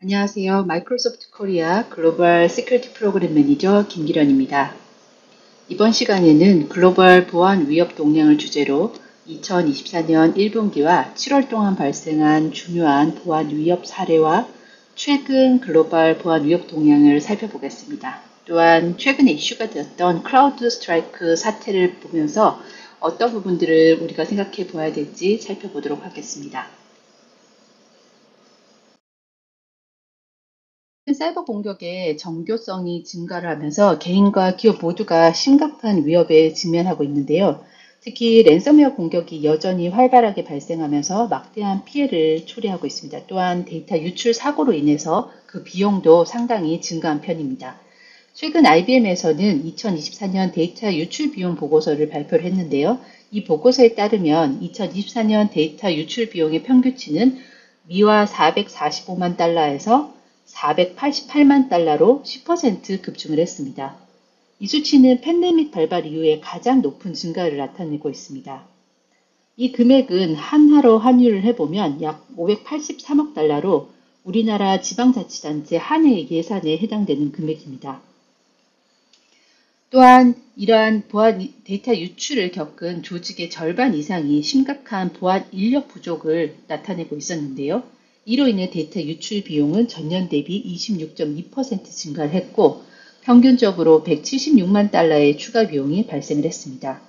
안녕하세요. 마이크로소프트 코리아 글로벌 시큐리티 프로그램 매니저 김기련입니다. 이번 시간에는 글로벌 보안 위협 동향을 주제로 2024년 1분기와 7월 동안 발생한 중요한 보안 위협 사례와 최근 글로벌 보안 위협 동향을 살펴보겠습니다. 또한 최근에 이슈가 되었던 크라우드 스트라이크 사태를 보면서 어떤 부분들을 우리가 생각해 보아야 될지 살펴보도록 하겠습니다. 사이버 공격의 정교성이 증가를 하면서 개인과 기업 모두가 심각한 위협에 직면하고 있는데요. 특히 랜섬웨어 공격이 여전히 활발하게 발생하면서 막대한 피해를 초래하고 있습니다. 또한 데이터 유출 사고로 인해서 그 비용도 상당히 증가한 편입니다. 최근 IBM에서는 2024년 데이터 유출 비용 보고서를 발표를 했는데요. 이 보고서에 따르면 2024년 데이터 유출 비용의 평균치는 미화 445만 달러에서 488만 달러로 10% 급증을 했습니다. 이 수치는 팬데믹 발발 이후에 가장 높은 증가를 나타내고 있습니다. 이 금액은 한화로 환율을 해보면 약 583억 달러로 우리나라 지방자치단체 한 해 예산에 해당되는 금액입니다. 또한 이러한 보안 데이터 유출을 겪은 조직의 절반 이상이 심각한 보안 인력 부족을 나타내고 있었는데요. 이로 인해 데이터 유출 비용은 전년 대비 26.2% 증가를 했고 평균적으로 176만 달러의 추가 비용이 발생을 했습니다.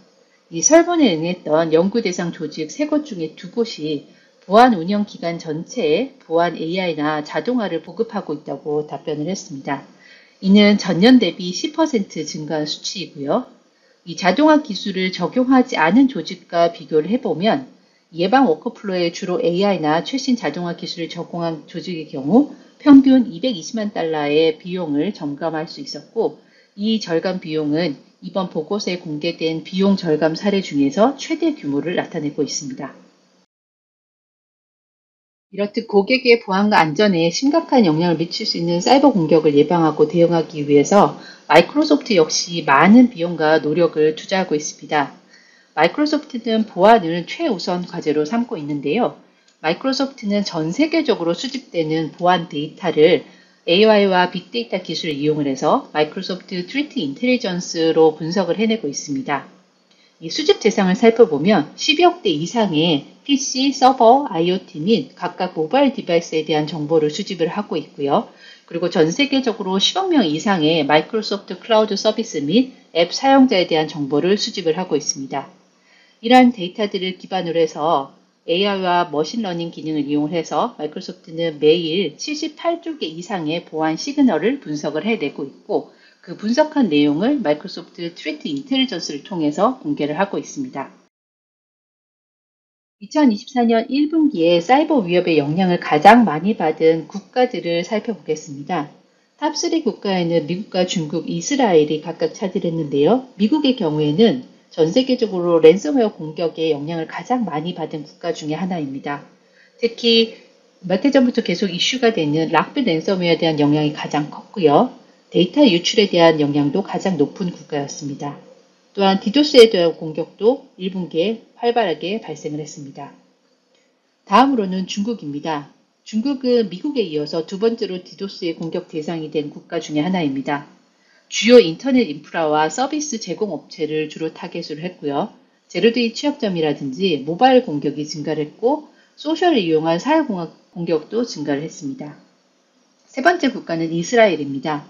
이 설문에 응했던 연구 대상 조직 3곳 중에 2곳이 보안 운영 기간 전체에 보안 AI나 자동화를 보급하고 있다고 답변을 했습니다. 이는 전년 대비 10% 증가한 수치이고요. 이 자동화 기술을 적용하지 않은 조직과 비교를 해보면 예방 워크플로에 주로 AI나 최신 자동화 기술을 적용한 조직의 경우 평균 220만 달러의 비용을 점감할 수 있었고 이 절감 비용은 이번 보고서에 공개된 비용 절감 사례 중에서 최대 규모를 나타내고 있습니다. 이렇듯 고객의 보안과 안전에 심각한 영향을 미칠 수 있는 사이버 공격을 예방하고 대응하기 위해서 마이크로소프트 역시 많은 비용과 노력을 투자하고 있습니다. 마이크로소프트는 보안을 최우선 과제로 삼고 있는데요. 마이크로소프트는 전 세계적으로 수집되는 보안 데이터를 AI와 빅데이터 기술을 이용을 해서 마이크로소프트 트리트 인텔리전스로 분석을 해내고 있습니다. 이 수집 대상을 살펴보면 12억 대 이상의 PC, 서버, IoT 및 각각 모바일 디바이스에 대한 정보를 수집을 하고 있고요. 그리고 전 세계적으로 10억 명 이상의 마이크로소프트 클라우드 서비스 및 앱 사용자에 대한 정보를 수집을 하고 있습니다. 이러한 데이터들을 기반으로 해서 AI와 머신러닝 기능을 이용해서 마이크로소프트는 매일 78조 개 이상의 보안 시그널을 분석을 해내고 있고 그 분석한 내용을 마이크로소프트 트레이트 인텔리전스를 통해서 공개를 하고 있습니다. 2024년 1분기에 사이버 위협의 영향을 가장 많이 받은 국가들을 살펴보겠습니다. 탑3 국가에는 미국과 중국, 이스라엘이 각각 차지했는데요. 미국의 경우에는 전 세계적으로 랜섬웨어 공격의 영향을 가장 많이 받은 국가 중에 하나입니다. 특히 몇 해 전부터 계속 이슈가 되는 락빌 랜섬웨어에 대한 영향이 가장 컸고요. 데이터 유출에 대한 영향도 가장 높은 국가였습니다. 또한 디도스에 대한 공격도 1분기에 활발하게 발생을 했습니다. 다음으로는 중국입니다. 중국은 미국에 이어서 두 번째로 디도스의 공격 대상이 된 국가 중에 하나입니다. 주요 인터넷 인프라와 서비스 제공업체를 주로 타겟으로 했고요. 제로데이 취약점이라든지 모바일 공격이 증가를 했고 소셜을 이용한 사회공학 공격도 증가를 했습니다. 세 번째 국가는 이스라엘입니다.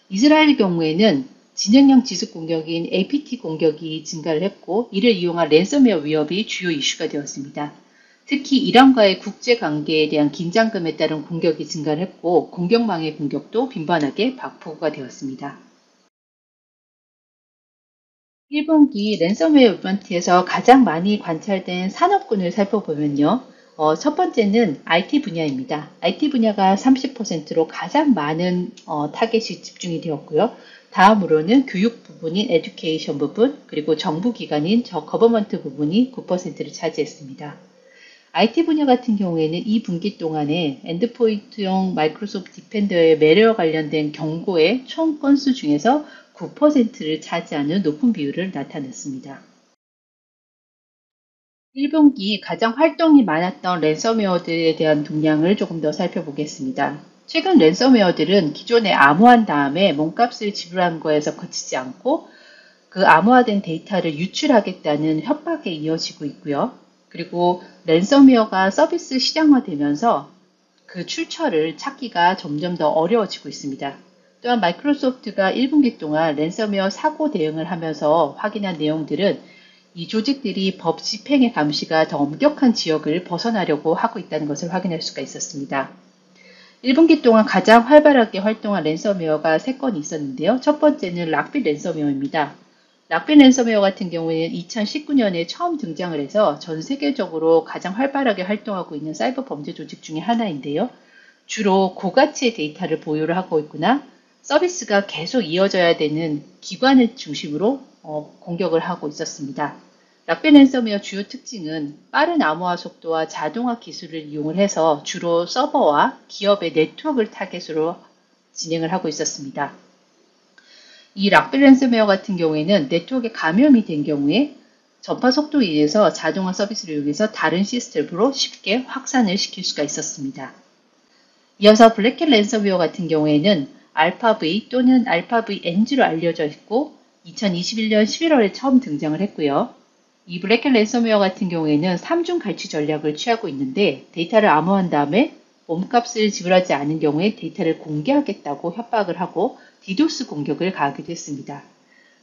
이스라엘 경우에는 진영형 지속 공격인 APT 공격이 증가를 했고 이를 이용한 랜섬웨어 위협이 주요 이슈가 되었습니다. 특히 이란과의 국제관계에 대한 긴장감에 따른 공격이 증가를 했고 공격망의 공격도 빈번하게 보고가 되었습니다. 1분기 랜섬웨어 이벤트에서 가장 많이 관찰된 산업군을 살펴보면요. 첫 번째는 IT 분야입니다. IT 분야가 30%로 가장 많은 타겟이 집중이 되었고요. 다음으로는 교육 부분인 에듀케이션 부분, 그리고 정부 기관인 거버먼트 부분이 9%를 차지했습니다. IT 분야 같은 경우에는 이 분기 동안에 엔드포인트용 마이크로소프트 디펜더의 매래와 관련된 경고의 총 건수 중에서 9%를 차지하는 높은 비율을 나타냈습니다. 1분기 가장 활동이 많았던 랜섬웨어들에 대한 동향을 조금 더 살펴보겠습니다. 최근 랜섬웨어들은 기존에 암호한 다음에 몸값을 지불한 거에서 그치지 않고 그 암호화된 데이터를 유출하겠다는 협박에 이어지고 있고요. 그리고 랜섬웨어가 서비스 시장화되면서 그 출처를 찾기가 점점 더 어려워지고 있습니다. 또한 마이크로소프트가 1분기 동안 랜섬웨어 사고 대응을 하면서 확인한 내용들은 이 조직들이 법 집행의 감시가 더 엄격한 지역을 벗어나려고 하고 있다는 것을 확인할 수가 있었습니다. 1분기 동안 가장 활발하게 활동한 랜섬웨어가 3건이 있었는데요. 첫 번째는 락빗 랜섬웨어입니다. 락빗 랜섬웨어 같은 경우에는 2019년에 처음 등장을 해서 전 세계적으로 가장 활발하게 활동하고 있는 사이버 범죄 조직 중에 하나인데요. 주로 고가치의 데이터를 보유를 하고 있거나 서비스가 계속 이어져야 되는 기관을 중심으로 공격을 하고 있었습니다. 락빗 랜섬웨어 주요 특징은 빠른 암호화 속도와 자동화 기술을 이용을 해서 주로 서버와 기업의 네트워크를 타겟으로 진행을 하고 있었습니다. 이 락빗 랜섬웨어 같은 경우에는 네트워크에 감염이 된 경우에 전파 속도에 의해서 자동화 서비스를 이용해서 다른 시스템으로 쉽게 확산을 시킬 수가 있었습니다. 이어서 블랙캣 랜섬웨어 같은 경우에는 알파V 또는 알파VNG로 알려져 있고 2021년 11월에 처음 등장을 했고요. 이 블랙캣 랜섬웨어 같은 경우에는 3중 갈취 전략을 취하고 있는데 데이터를 암호한 다음에 몸값을 지불하지 않은 경우에 데이터를 공개하겠다고 협박을 하고 디도스 공격을 가하기도 했습니다.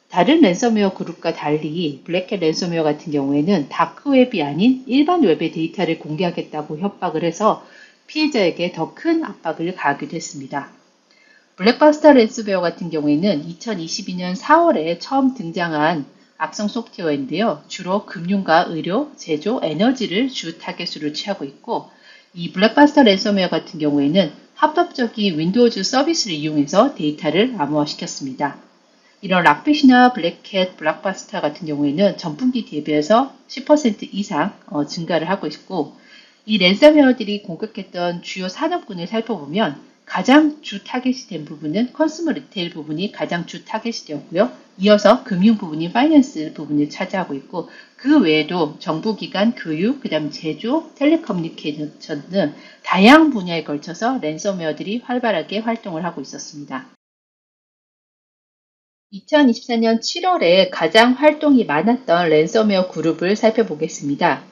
다른 랜섬웨어 그룹과 달리 블랙캣 랜섬웨어 같은 경우에는 다크웹이 아닌 일반 웹의 데이터를 공개하겠다고 협박을 해서 피해자에게 더 큰 압박을 가하기도 했습니다. 블랙버스터 랜섬웨어 같은 경우에는 2022년 4월에 처음 등장한 악성 소프트웨어인데요. 주로 금융과 의료, 제조, 에너지를 주 타겟으로 취하고 있고 이 블랙버스터 랜섬웨어 같은 경우에는 합법적인 윈도우즈 서비스를 이용해서 데이터를 암호화시켰습니다. 이런 락빗이나 블랙캣, 블랙버스터 같은 경우에는 전분기 대비해서 10% 이상 증가를 하고 있고 이 랜섬웨어들이 공격했던 주요 산업군을 살펴보면 가장 주 타겟이 된 부분은 컨슈머 리테일 부분이 가장 주 타겟이 되었고요. 이어서 금융 부분이 파이낸스 부분을 차지하고 있고 그 외에도 정부기관, 교육, 그 다음 제조, 텔레커뮤니케이션 등 다양한 분야에 걸쳐서 랜섬웨어들이 활발하게 활동을 하고 있었습니다. 2024년 7월에 가장 활동이 많았던 랜섬웨어 그룹을 살펴보겠습니다.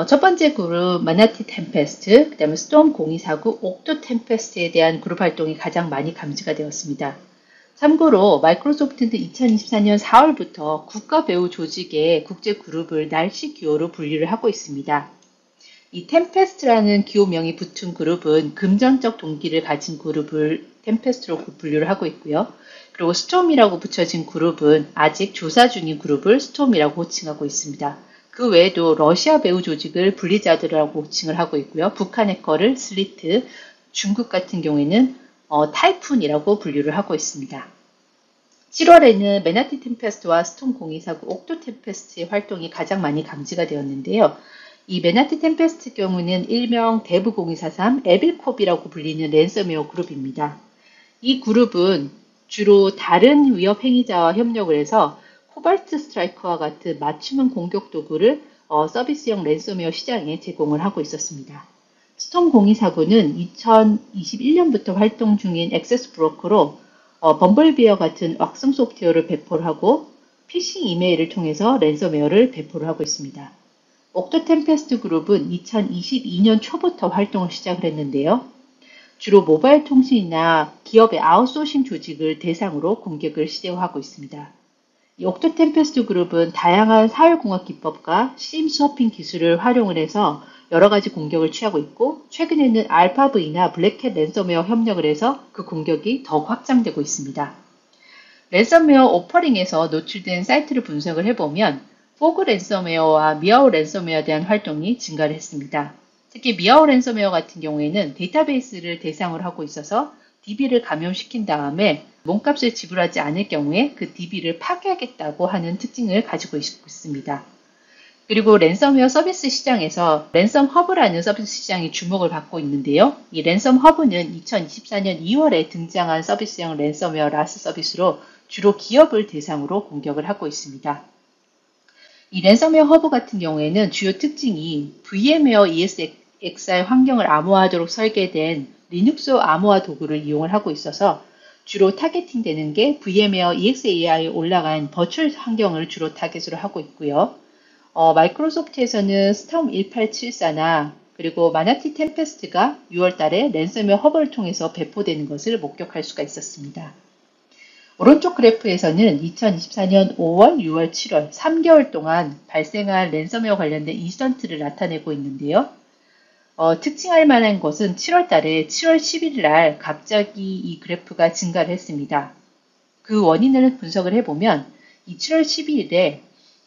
첫 번째 그룹 마나티 템페스트, 그 다음에 스톰 0249, 옥토 템페스트에 대한 그룹 활동이 가장 많이 감지가 되었습니다. 참고로 마이크로소프트는 2024년 4월부터 국가 배후 조직의 국제 그룹을 날씨 기호로 분류를 하고 있습니다. 이 템페스트라는 기호명이 붙은 그룹은 금전적 동기를 가진 그룹을 템페스트로 분류를 하고 있고요. 그리고 스톰이라고 붙여진 그룹은 아직 조사 중인 그룹을 스톰이라고 호칭하고 있습니다. 그 외에도 러시아 배후 조직을 블리자드라고 호칭을 하고 있고요. 북한의 거를 슬리트, 중국 같은 경우에는 타이푼이라고 분류를 하고 있습니다. 7월에는 메나티 템페스트와 스톰 0249 옥토 템페스트의 활동이 가장 많이 감지가 되었는데요. 이 메나티 템페스트 경우는 일명 데브 0243, 에빌콥이라고 불리는 랜섬웨어 그룹입니다. 이 그룹은 주로 다른 위협 행위자와 협력을 해서 코발트 스트라이커와 같은 맞춤형 공격 도구를 서비스형 랜섬웨어 시장에 제공을 하고 있었습니다. 스톰 0249는 2021년부터 활동 중인 액세스 브로커로 범블비와 같은 악성 소프트웨어를 배포를 하고 피싱 이메일을 통해서 랜섬웨어를 배포를 하고 있습니다. 옥토 템페스트 그룹은 2022년 초부터 활동을 시작을 했는데요. 주로 모바일 통신이나 기업의 아웃소싱 조직을 대상으로 공격을 시도하고 있습니다. 이 옥토 템페스트 그룹은 다양한 사회공학 기법과 심스워핑 기술을 활용을 해서 여러 가지 공격을 취하고 있고 최근에는 알파브이나 블랙캣 랜섬웨어 협력을 해서 그 공격이 더욱 확장되고 있습니다. 랜섬웨어 오퍼링에서 노출된 사이트를 분석을 해보면 포그 랜섬웨어와 미아오 랜섬웨어에 대한 활동이 증가를 했습니다. 특히 미아오 랜섬웨어 같은 경우에는 데이터베이스를 대상으로 하고 있어서 DB를 감염시킨 다음에 몸값을 지불하지 않을 경우에 그 DB를 파괴하겠다고 하는 특징을 가지고 있습니다. 그리고 랜섬웨어 서비스 시장에서 랜섬 허브라는 서비스 시장이 주목을 받고 있는데요. 이 랜섬 허브는 2024년 2월에 등장한 서비스형 랜섬웨어 라스 서비스로 주로 기업을 대상으로 공격을 하고 있습니다. 이 랜섬웨어 허브 같은 경우에는 주요 특징이 VM웨어 ESXi 환경을 암호화하도록 설계된 리눅스 암호화 도구를 이용을 하고 있어서 주로 타겟팅 되는 게 VM웨어 EXAI에 올라간 버추얼 환경을 주로 타겟으로 하고 있고요. 마이크로소프트에서는 스톰 1874나 그리고 마나티 템페스트가 6월 달에 랜섬웨어 허브를 통해서 배포되는 것을 목격할 수가 있었습니다. 오른쪽 그래프에서는 2024년 5월, 6월, 7월 3개월 동안 발생한 랜섬웨어 관련된 인시던트를 나타내고 있는데요. 특징할 만한 것은 7월 달에 7월 11일 날 갑자기 이 그래프가 증가를 했습니다. 그 원인을 분석을 해보면 이 7월 12일에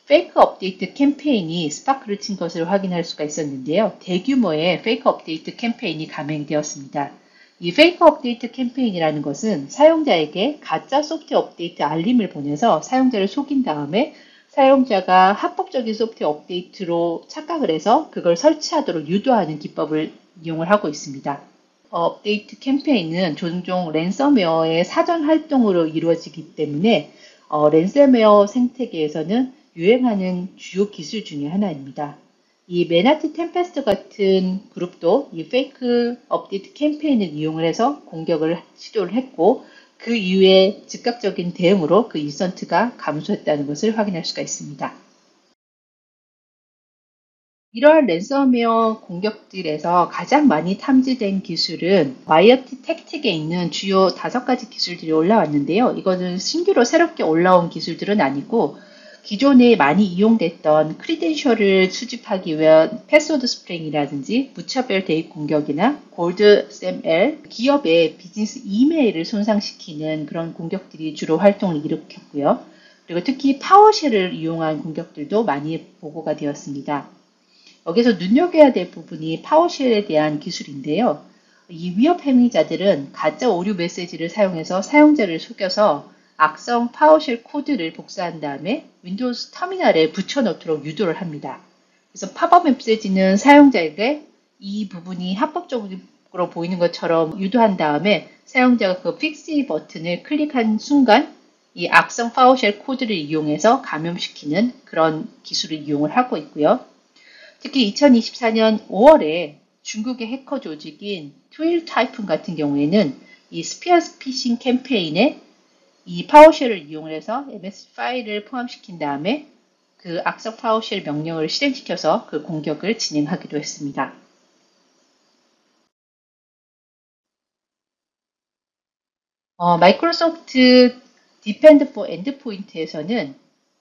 페이크 업데이트 캠페인이 스파크를 친 것을 확인할 수가 있었는데요. 대규모의 페이크 업데이트 캠페인이 감행되었습니다. 이 페이크 업데이트 캠페인이라는 것은 사용자에게 가짜 소프트웨어 업데이트 알림을 보내서 사용자를 속인 다음에 사용자가 합법적인 소프트웨어 업데이트로 착각을 해서 그걸 설치하도록 유도하는 기법을 이용을 하고 있습니다. 업데이트 캠페인은 종종 랜섬웨어의 사전 활동으로 이루어지기 때문에 랜섬웨어 생태계에서는 유행하는 주요 기술 중의 하나입니다. 이 맨하튼 템페스트 같은 그룹도 이 페이크 업데이트 캠페인을 이용을 해서 공격을 시도를 했고 그 이후에 즉각적인 대응으로 그 인시던트가 감소했다는 것을 확인할 수가 있습니다. 이러한 랜섬웨어 공격들에서 가장 많이 탐지된 기술은 마이어티 택틱에 있는 주요 5가지 기술들이 올라왔는데요. 이것은 신규로 새롭게 올라온 기술들은 아니고 기존에 많이 이용됐던 크리덴셜을 수집하기 위한 패스워드 스프링이라든지 무차별 대입 공격이나 골드 SML, 기업의 비즈니스 이메일을 손상시키는 그런 공격들이 주로 활동을 일으켰고요. 그리고 특히 파워쉘을 이용한 공격들도 많이 보고가 되었습니다. 여기서 눈여겨야 될 부분이 파워쉘에 대한 기술인데요. 이 위협 행위자들은 가짜 오류 메시지를 사용해서 사용자를 속여서 악성 파워쉘 코드를 복사한 다음에 윈도우스 터미널에 붙여넣도록 유도를 합니다. 그래서 팝업 메시지는 사용자에게 이 부분이 합법적으로 보이는 것처럼 유도한 다음에 사용자가 그 픽시 버튼을 클릭한 순간 이 악성 파워쉘 코드를 이용해서 감염시키는 그런 기술을 이용을 하고 있고요. 특히 2024년 5월에 중국의 해커 조직인 트윌 타이푼 같은 경우에는 이 스피어 피싱 캠페인에 이 파워쉘을 이용해서 MS 파일을 포함시킨 다음에 그 악성 파워쉘 명령을 실행시켜서 그 공격을 진행하기도 했습니다. 마이크로소프트 디펜드 포 엔드포인트에서는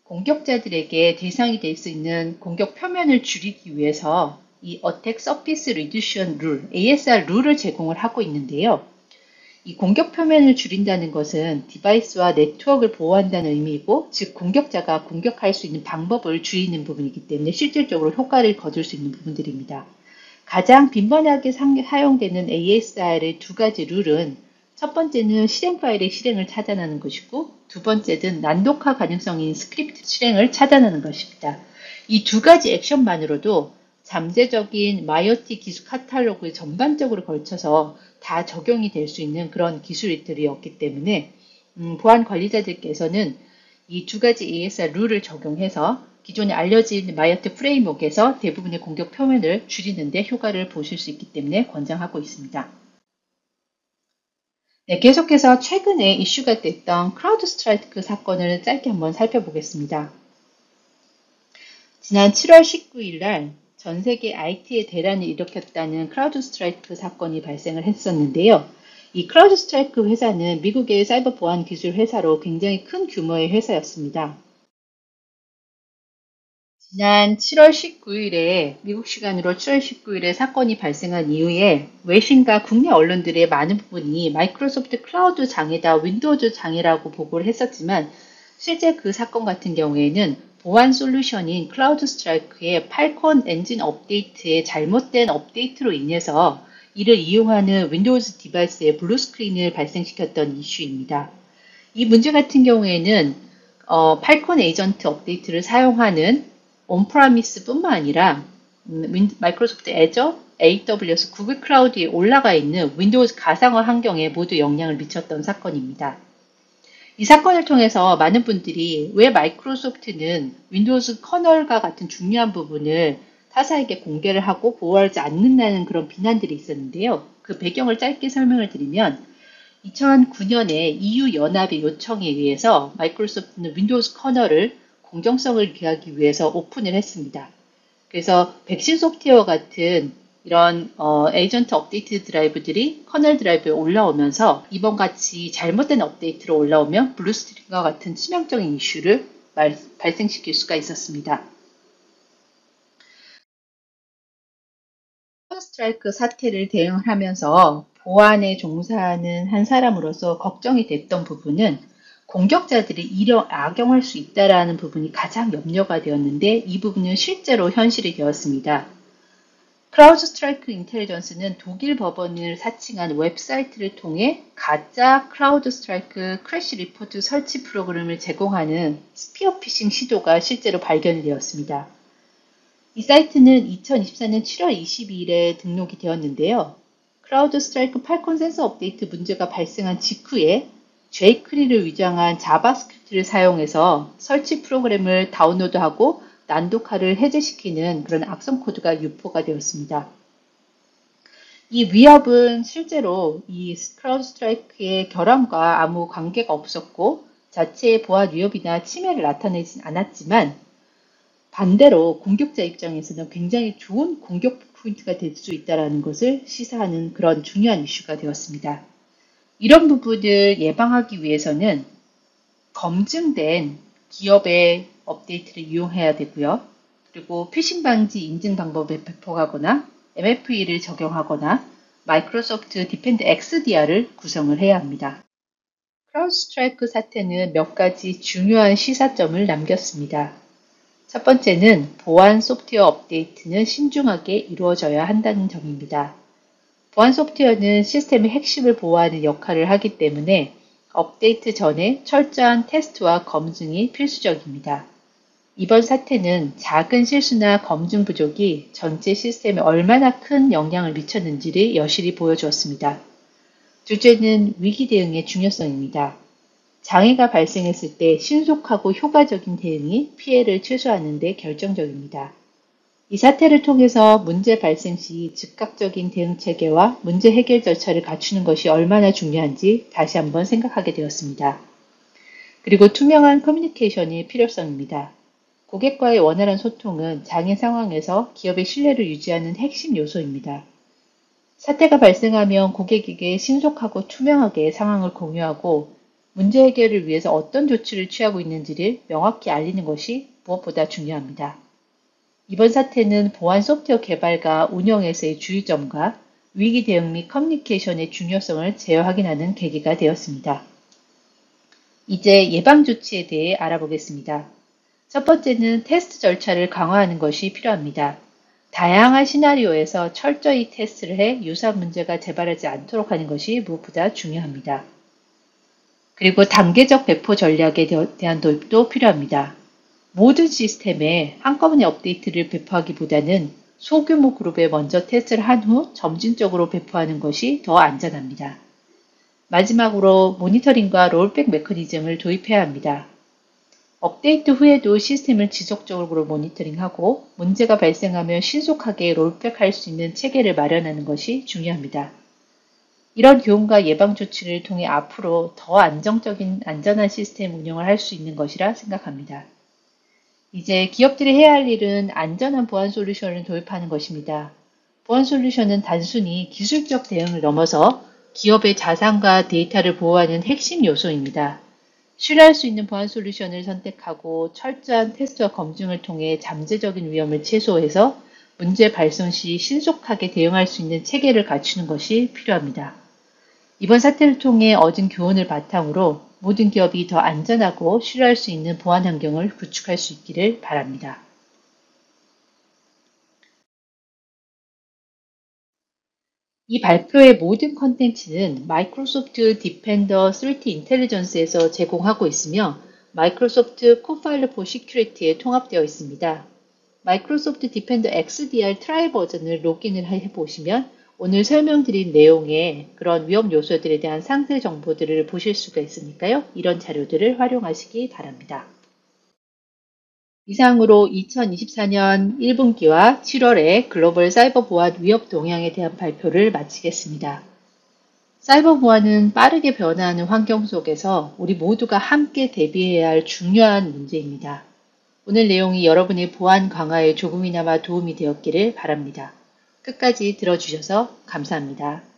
공격자들에게 대상이 될 수 있는 공격 표면을 줄이기 위해서 이 Attack Surface Reduction Rule, ASR 룰을 제공을 하고 있는데요. 이 공격 표면을 줄인다는 것은 디바이스와 네트워크를 보호한다는 의미이고, 즉 공격자가 공격할 수 있는 방법을 줄이는 부분이기 때문에 실질적으로 효과를 거둘 수 있는 부분들입니다. 가장 빈번하게 사용되는 ASR의 2가지 룰은 첫 번째는 실행 파일의 실행을 차단하는 것이고 두 번째는 난독화 가능성인 스크립트 실행을 차단하는 것입니다. 이 2가지 액션만으로도 잠재적인 마이어티 기술 카탈로그에 전반적으로 걸쳐서 다 적용이 될 수 있는 그런 기술들이었기 때문에 보안 관리자들께서는 이 2가지 ASR 룰을 적용해서 기존에 알려진 마이어티 프레임워크에서 대부분의 공격 표면을 줄이는 데 효과를 보실 수 있기 때문에 권장하고 있습니다. 네, 계속해서 최근에 이슈가 됐던 크라우드 스트라이크 사건을 짧게 한번 살펴보겠습니다. 지난 7월 19일 날 전 세계 IT의 대란을 일으켰다는 크라우드 스트라이크 사건이 발생을 했었는데요. 이 크라우드 스트라이크 회사는 미국의 사이버 보안 기술 회사로 굉장히 큰 규모의 회사였습니다. 지난 7월 19일에 미국 시간으로 7월 19일에 사건이 발생한 이후에 외신과 국내 언론들의 많은 부분이 마이크로소프트 클라우드 장애다 윈도우즈 장애라고 보고를 했었지만 실제 그 사건 같은 경우에는 보안 솔루션인 클라우드 스트라이크의 팔콘 엔진 업데이트의 잘못된 업데이트로 인해서 이를 이용하는 윈도우즈 디바이스의 블루 스크린을 발생시켰던 이슈입니다. 이 문제 같은 경우에는 팔콘 에이전트 업데이트를 사용하는 온프라미스뿐만 아니라 마이크로소프트 애저, AWS, 구글 클라우드에 올라가 있는 윈도우즈 가상화 환경에 모두 영향을 미쳤던 사건입니다. 이 사건을 통해서 많은 분들이 왜 마이크로소프트는 윈도우즈 커널과 같은 중요한 부분을 타사에게 공개를 하고 보호하지 않는다는 그런 비난들이 있었는데요. 그 배경을 짧게 설명을 드리면 2009년에 EU 연합의 요청에 의해서 마이크로소프트는 윈도우즈 커널을 공정성을 기하기 위해서 오픈을 했습니다. 그래서 백신 소프트웨어 같은 이런 에이전트 업데이트 드라이브들이 커널 드라이브에 올라오면서 이번 같이 잘못된 업데이트로 올라오면 블루스크린과 같은 치명적인 이슈를 발생시킬 수가 있었습니다. 스트라이크 사태를 대응하면서 보안에 종사하는 한 사람으로서 걱정이 됐던 부분은 공격자들이 악용할 수 있다는 부분이 가장 염려가 되었는데 이 부분은 실제로 현실이 되었습니다. 크라우드 스트라이크 인텔리전스는 독일 법원을 사칭한 웹사이트를 통해 가짜 크라우드 스트라이크 크래시 리포트 설치 프로그램을 제공하는 스피어 피싱 시도가 실제로 발견되었습니다. 이 사이트는 2024년 7월 22일에 등록이 되었는데요. 크라우드 스트라이크 팔콘 센서 업데이트 문제가 발생한 직후에 jQuery를 위장한 자바스크립트를 사용해서 설치 프로그램을 다운로드하고 난독화를 해제시키는 그런 악성 코드가 유포가 되었습니다. 이 위협은 실제로 이 크라우드 스트라이크의 결함과 아무 관계가 없었고 자체의 보안 위협이나 침해를 나타내진 않았지만 반대로 공격자 입장에서는 굉장히 좋은 공격 포인트가 될 수 있다는 것을 시사하는 그런 중요한 이슈가 되었습니다. 이런 부분을 예방하기 위해서는 검증된 기업의 업데이트를 이용해야 되고요. 그리고 피싱 방지 인증 방법을 배포하거나 MFE를 적용하거나 마이크로소프트 디펜드 XDR을 구성을 해야 합니다. 크라우드 스트라이크 사태는 몇 가지 중요한 시사점을 남겼습니다. 첫 번째는 보안 소프트웨어 업데이트는 신중하게 이루어져야 한다는 점입니다. 보안 소프트웨어는 시스템의 핵심을 보호하는 역할을 하기 때문에 업데이트 전에 철저한 테스트와 검증이 필수적입니다. 이번 사태는 작은 실수나 검증 부족이 전체 시스템에 얼마나 큰 영향을 미쳤는지를 여실히 보여주었습니다. 둘째는 위기 대응의 중요성입니다. 장애가 발생했을 때 신속하고 효과적인 대응이 피해를 최소화하는 데 결정적입니다. 이 사태를 통해서 문제 발생 시 즉각적인 대응 체계와 문제 해결 절차를 갖추는 것이 얼마나 중요한지 다시 한번 생각하게 되었습니다. 그리고 투명한 커뮤니케이션의 필요성입니다. 고객과의 원활한 소통은 장애 상황에서 기업의 신뢰를 유지하는 핵심 요소입니다. 사태가 발생하면 고객에게 신속하고 투명하게 상황을 공유하고 문제 해결을 위해서 어떤 조치를 취하고 있는지를 명확히 알리는 것이 무엇보다 중요합니다. 이번 사태는 보안 소프트웨어 개발과 운영에서의 주의점과 위기 대응 및 커뮤니케이션의 중요성을 재확인하는 계기가 되었습니다. 이제 예방 조치에 대해 알아보겠습니다. 첫 번째는 테스트 절차를 강화하는 것이 필요합니다. 다양한 시나리오에서 철저히 테스트를 해 유사한 문제가 재발하지 않도록 하는 것이 무엇보다 중요합니다. 그리고 단계적 배포 전략에 대한 도입도 필요합니다. 모든 시스템에 한꺼번에 업데이트를 배포하기보다는 소규모 그룹에 먼저 테스트를 한 후 점진적으로 배포하는 것이 더 안전합니다. 마지막으로 모니터링과 롤백 메커니즘을 도입해야 합니다. 업데이트 후에도 시스템을 지속적으로 모니터링하고 문제가 발생하면 신속하게 롤백할 수 있는 체계를 마련하는 것이 중요합니다. 이런 교훈과 예방 조치를 통해 앞으로 더 안정적인 안전한 시스템 운영을 할 수 있는 것이라 생각합니다. 이제 기업들이 해야 할 일은 안전한 보안 솔루션을 도입하는 것입니다. 보안 솔루션은 단순히 기술적 대응을 넘어서 기업의 자산과 데이터를 보호하는 핵심 요소입니다. 신뢰할 수 있는 보안 솔루션을 선택하고 철저한 테스트와 검증을 통해 잠재적인 위험을 최소화해서 문제 발생 시 신속하게 대응할 수 있는 체계를 갖추는 것이 필요합니다. 이번 사태를 통해 얻은 교훈을 바탕으로 모든 기업이 더 안전하고 신뢰할 수 있는 보안 환경을 구축할 수 있기를 바랍니다. 이 발표의 모든 컨텐츠는 마이크로소프트 디펜더 3 인텔리전스에서 제공하고 있으며 마이크로소프트 코파일럿 포 시큐리티에 통합되어 있습니다. 마이크로소프트 디펜더 XDR 트라이 버전을 로그인을 해보시면 오늘 설명드린 내용의 그런 위험 요소들에 대한 상세 정보들을 보실 수가 있으니까요. 이런 자료들을 활용하시기 바랍니다. 이상으로 2024년 1분기와 7월의 글로벌 사이버 보안 위협 동향에 대한 발표를 마치겠습니다. 사이버 보안은 빠르게 변화하는 환경 속에서 우리 모두가 함께 대비해야 할 중요한 문제입니다. 오늘 내용이 여러분의 보안 강화에 조금이나마 도움이 되었기를 바랍니다. 끝까지 들어주셔서 감사합니다.